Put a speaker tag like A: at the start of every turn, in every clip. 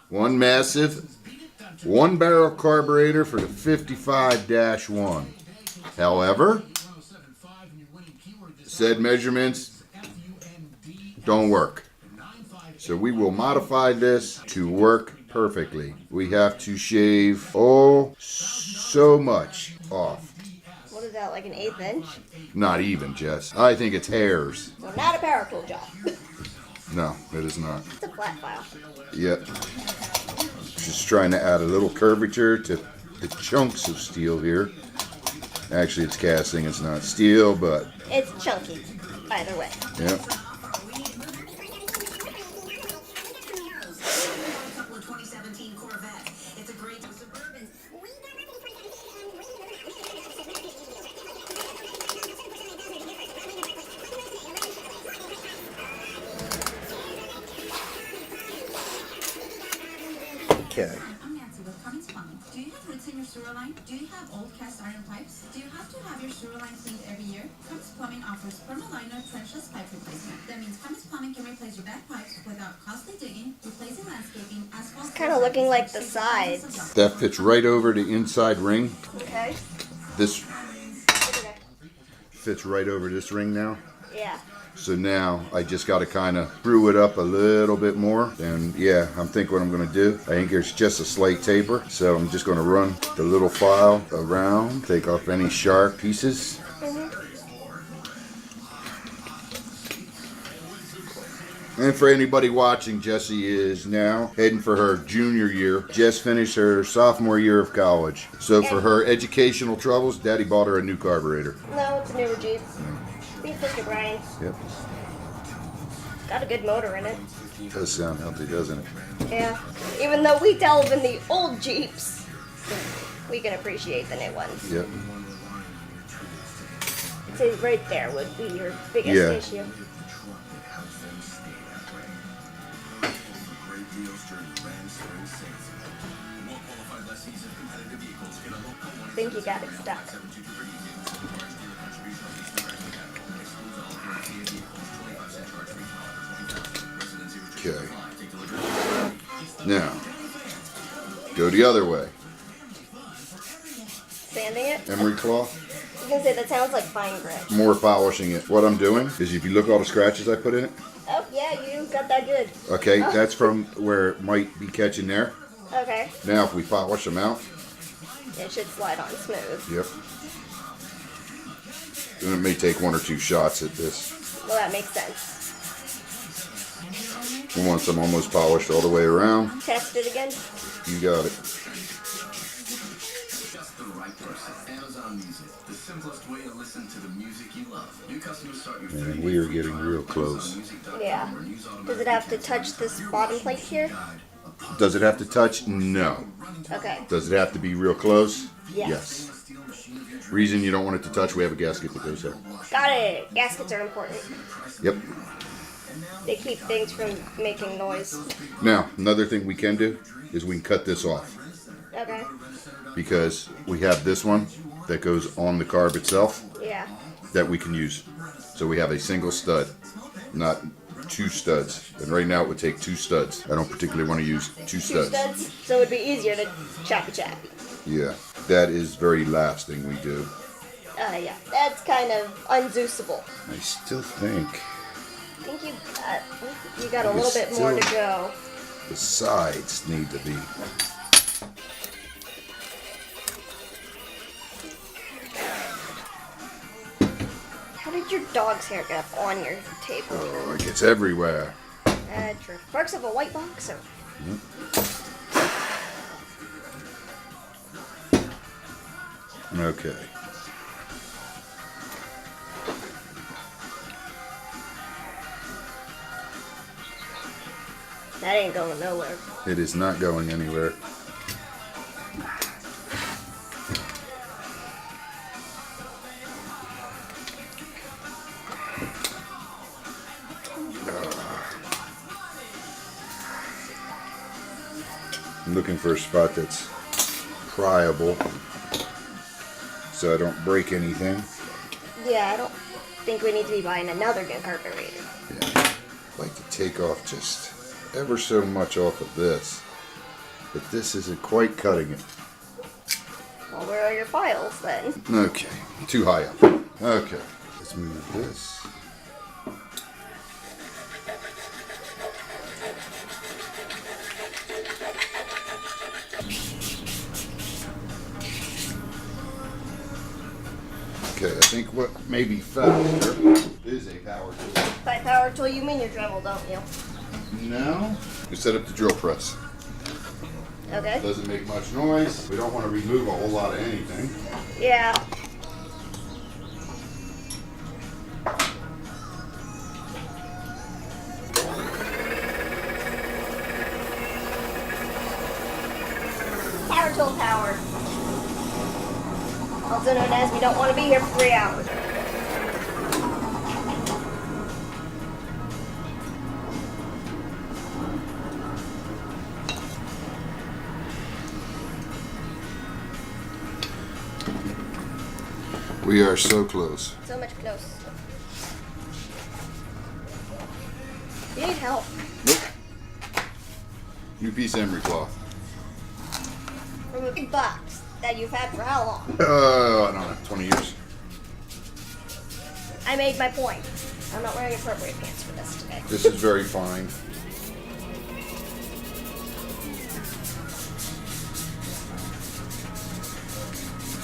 A: One massive, one barrel carburetor for the 55-1. However, said measurements don't work. So we will modify this to work perfectly. We have to shave so much off.
B: What is that, like an 1/8 inch?
A: Not even, Jess. I think it's hairs.
B: So not a power tool job.
A: No, it is not.
B: It's a flat file.
A: Yep. Just trying to add a little curvature to the chunks of steel here. Actually, it's casting. It's not steel, but...
B: It's chunky, either way.
A: Yep. Okay.
C: I'm Nancy with Cummins Plumbing. Do you have roots in your sewer line? Do you have old cast iron pipes? Do you have to have your sewer line cleaned every year? Cummins Plumbing offers permaliner trenchless pipe replacement. That means Cummins Plumbing can replace your back pipes without costly digging, replacing landscaping, asphalt.
B: It's kind of looking like the sides.
A: That fits right over the inside ring.
B: Okay.
A: This fits right over this ring now.
B: Yeah.
A: So now I just got to kind of screw it up a little bit more. And yeah, I'm thinking what I'm going to do. I think there's just a slight taper. So I'm just going to run the little file around, take off any sharp pieces. And for anybody watching, Jessie is now heading for her junior year. Just finished her sophomore year of college. So for her educational troubles, Daddy bought her a new carburetor.
B: No, it's a newer Jeep. Beef Mr. Brian.
A: Yep.
B: Got a good motor in it.
A: Does sound healthy, doesn't it?
B: Yeah. Even though we delve in the old Jeeps, we can appreciate the new ones.
A: Yep.
B: I'd say right there would be your biggest issue. I think you got it stuck.
A: Okay. Now, go the other way.
B: Sanding it?
A: Emery cloth.
B: I was going to say, that sounds like fine grit.
A: More polishing it. What I'm doing is if you look at all the scratches I put in it.
B: Oh, yeah, you got that good.
A: Okay, that's from where it might be catching there.
B: Okay.
A: Now if we polish them out.
B: It should slide on smooth.
A: Yep. And it may take 1 or 2 shots at this.
B: Well, that makes sense.
A: And once I'm almost polished all the way around.
B: Test it again.
A: You got it.
D: Just the right person. Amazon Music, the simplest way to listen to the music you love. New customers start your
A: And we are getting real close.
B: Yeah. Does it have to touch this bottom plate here?
A: Does it have to touch? No.
B: Okay.
A: Does it have to be real close?
B: Yes.
A: Reason you don't want it to touch, we have a gasket that goes there.
B: Got it. Gaskets are important.
A: Yep.
B: They keep things from making noise.
A: Now, another thing we can do is we can cut this off.
B: Okay.
A: Because we have this one that goes on the carb itself
B: Yeah.
A: that we can use. So we have a single stud, not 2 studs. And right now it would take 2 studs. I don't particularly want to use 2
B: 2
A: studs.
B: studs, so it'd be easier to choppy.
A: Yeah, that is very last thing we do.
B: Yeah. That's kind of unzoosable.
A: I still think
B: I think you got a little bit more to go.
A: the sides need to be.
B: How did your dog's hair get up on your table?
A: Oh, it gets everywhere.
B: True. Marks of a white boxer.
A: Okay.
B: That ain't going nowhere.
A: It is not going anywhere. I'm looking for a spot that's pliable so I don't break anything.
B: Yeah, I don't think we need to be buying another new carburetor.
A: Yeah. I'd like to take off just ever so much off of this. but this isn't quite cutting it.
B: Well, where are your files then?
A: Okay, too high up. Okay, let's move this. Okay, I think what may be found here is a power tool.
B: By power tool, you mean your Dremel, don't you?
A: No. We set up the drill press.
B: Okay.
A: Doesn't make much noise. We don't want to remove a whole lot of anything.
B: Yeah. Power tool power. Also known as we don't want to be here for 3 hours.
A: We are so close.
B: So much close. You need help.
A: Nope. New piece of emery cloth.
B: From a big box that you've had for how long?
A: I don't know, 20 years.
B: I made my point. I'm not wearing appropriate pants for this today.
A: This is very fine.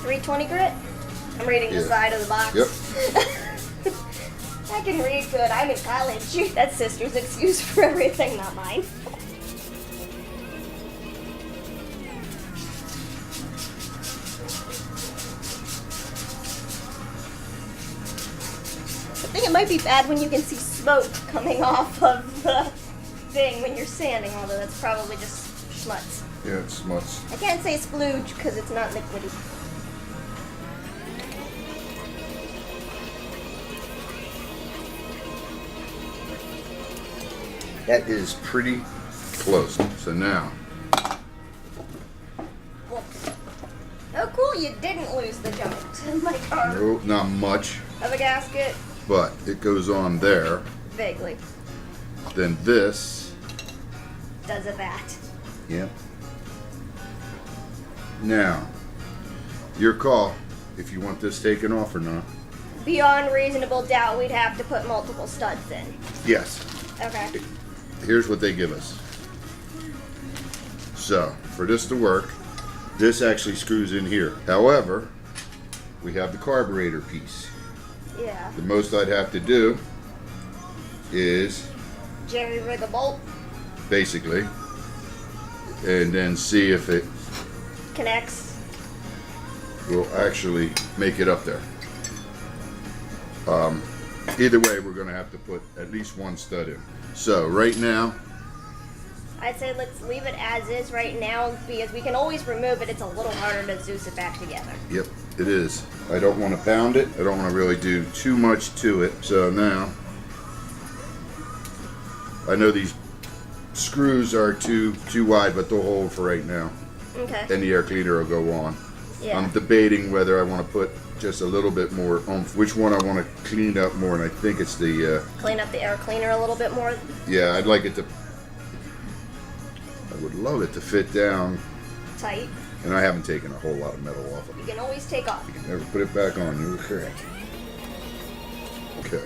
B: .320 grit? I'm reading the
A: Yeah.
B: side of the box.
A: Yep.
B: I can read good. I'm in college. That's sister's excuse for everything, not mine. I think it might be bad when you can see smoke coming off of the thing when you're sanding, although that's probably just schmutz.
A: Yeah, it's smuts.
B: I can't say splooge because it's not liquidy.
A: That is pretty close. So now,
B: Oh, cool! You didn't lose the jump in my car
A: no, not much,
B: of a gasket.
A: but it goes on there.
B: Vaguely.
A: Then this.
B: Does it that?
A: Yep. Now, your call if you want this taken off or not.
B: Beyond reasonable doubt, we'd have to put multiple studs in.
A: Yes.
B: Okay.
A: Here's what they give us. So, for this to work, this actually screws in here. However, we have the carburetor piece.
B: Yeah.
A: The most I'd have to do is
B: Jerry rig a bolt.
A: basically, and then see if it
B: Connects.
A: will actually make it up there. Either way, we're going to have to put at least one stud in. So right now,
B: I'd say let's leave it as is right now because we can always remove it. It's a little harder to Zeus it back together.
A: yep, it is. I don't want to pound it. I don't want to really do too much to it. So now, I know these screws are too wide, but they'll hold for right now.
B: Okay.
A: And the air cleaner will go on.
B: Yeah.
A: I'm debating whether I want to put just a little bit more oomph. Which one I want to clean up more, and I think it's the,
B: Clean up the air cleaner a little bit more.
A: yeah, I'd like it to, I would love it to fit down,
B: Tight.
A: and I haven't taken a whole lot of metal off of
B: You
A: it.
B: can always take off.
A: Never put it back on, you were correct. Okay.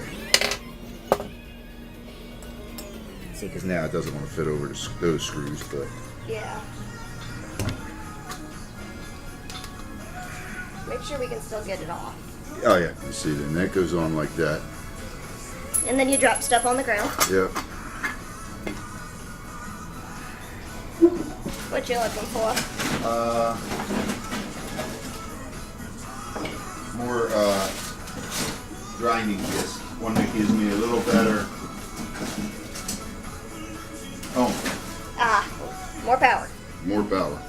A: See, because now it doesn't want to fit over those screws, but
B: Yeah. Make sure we can still get it off.
A: oh yeah, you see, then that goes on like that.
B: And then you drop stuff on the ground.
A: Yep.
B: What you looking for?
A: More grinding disc. One that gives me a little better. Oh,
B: Ah, more power.
A: more power.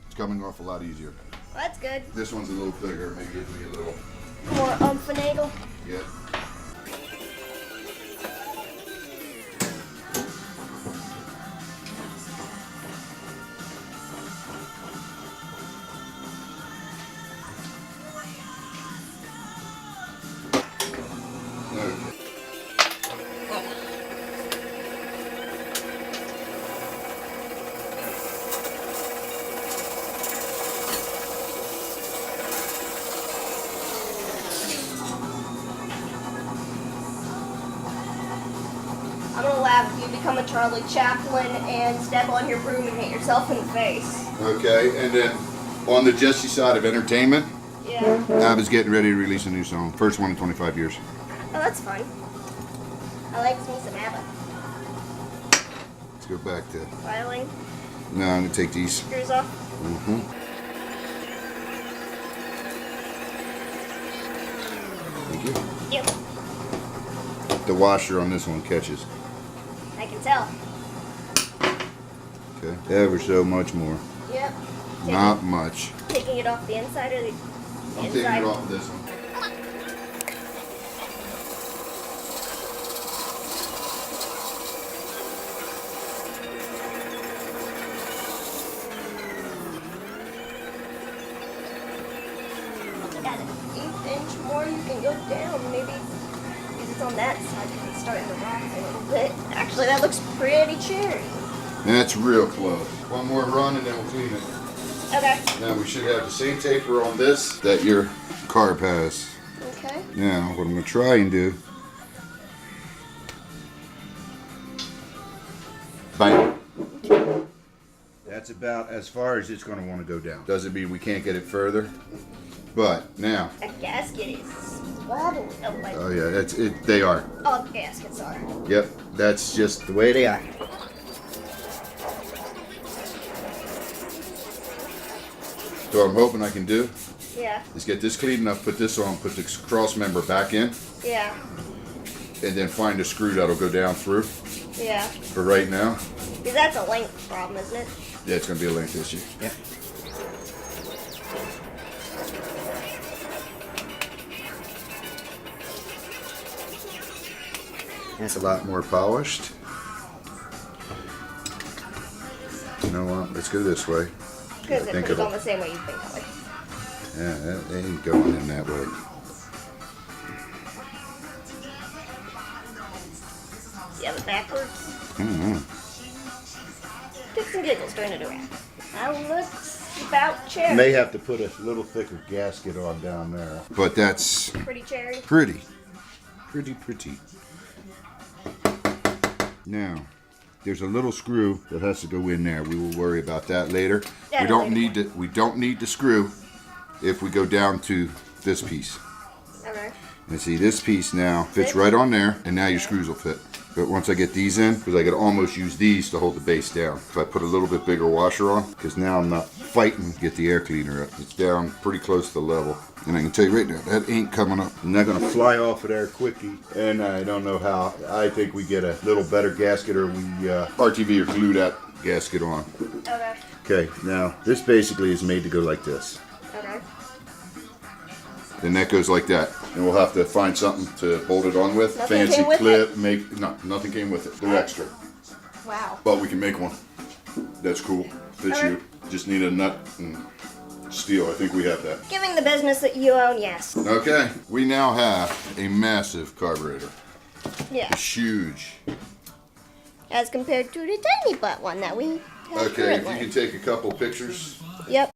A: It's coming off a lot easier.
B: Well, that's good.
A: This one's a little bigger. Maybe gives me a little.
B: More finagle.
A: Yeah. Okay.
B: become a Charlie Chaplin and step on your broom and hit yourself in the face.
A: Okay, and then on the Jesse side of entertainment,
B: Yeah.
A: I was getting ready to release a new song. First one in 25 years.
B: Oh, that's fun. I like me some ABBA.
A: Let's go back to...
B: Filing.
A: No, I'm going to take these.
B: Screws off.
A: Mm-hmm. Thank you.
B: Yep.
A: The washer on this one catches.
B: I can tell.
A: Okay. Ever so much more.
B: Yep.
A: Not much.
B: Taking it off the inside or the
A: I'm
B: inside?
A: taking it off of this one.
B: Got an 1/8 inch more you can go down, maybe. Because it's on that side, it's starting to rock a little bit. Actually, that looks pretty cherry.
A: That's real close. One more run and then we'll clean it.
B: Okay.
A: Now we should have the same taper on this that your Carb has.
B: Okay.
A: Now what I'm going to try and do. Bang. That's about as far as it's going to want to go down. Doesn't mean we can't get it further. But now.
B: That gasket is wobbling. Oh, like,
A: Oh yeah, that's it. They are.
B: all the gaskets are.
A: Yep. That's just the way they are. So what I'm hoping I can do
B: Yeah.
A: is get this clean enough, put this on, put the cross member back in,
B: Yeah.
A: and then find a screw that'll go down through.
B: Yeah.
A: For right now,
B: Because that's a length problem, isn't it?
A: yeah, it's going to be a length issue.
B: Yeah.
A: It's a lot more polished. You know what? Let's go this way.
B: Because
A: I
B: it
A: think
B: was
A: it'll-
B: on the same way you think of it.
A: Yeah, that ain't going in that way.
B: You have it backwards.
A: Mm-hmm.
B: Kicks and giggles, turn it around. That looks about cherry.
A: May have to put a little thicker gasket on down there. But that's
B: Pretty cherry.
A: pretty. Pretty. Now, there's a little screw that has to go in there. We will worry about that later.
B: Yeah,
A: We don't
B: later.
A: need to. We don't need the screw if we go down to this piece.
B: Okay.
A: And see, this piece now fits right on there, and now your screws will fit. But once I get these in, because I could almost use these to hold the base down. If I put a little bit bigger washer on, because now I'm not fighting to get the air cleaner up. It's down pretty close to the level. And I can tell you right now, that ain't coming up. I'm not going to fly off of there quickie. And I don't know how. I think we get a little better gasket, or we RTV or glue that gasket on.
B: Okay.
A: Okay, now this basically is made to go like this.
B: Okay.
A: Then that goes like that. And we'll have to find something to bolt it on with.
B: Nothing
A: Fancy
B: came with
A: clip, nothing came with it. They're extra.
B: Wow.
A: But we can make one. That's cool. Fits
B: Okay.
A: you. Just need a nut and steel. I think we have that.
B: Giving the business that you own, yes.
A: Okay, we now have a massive carburetor.
B: Yeah.
A: It's huge.
B: As compared to the tiny butt one that we have
A: Okay, if you
B: currently.
A: can take a couple pictures.
B: Yep.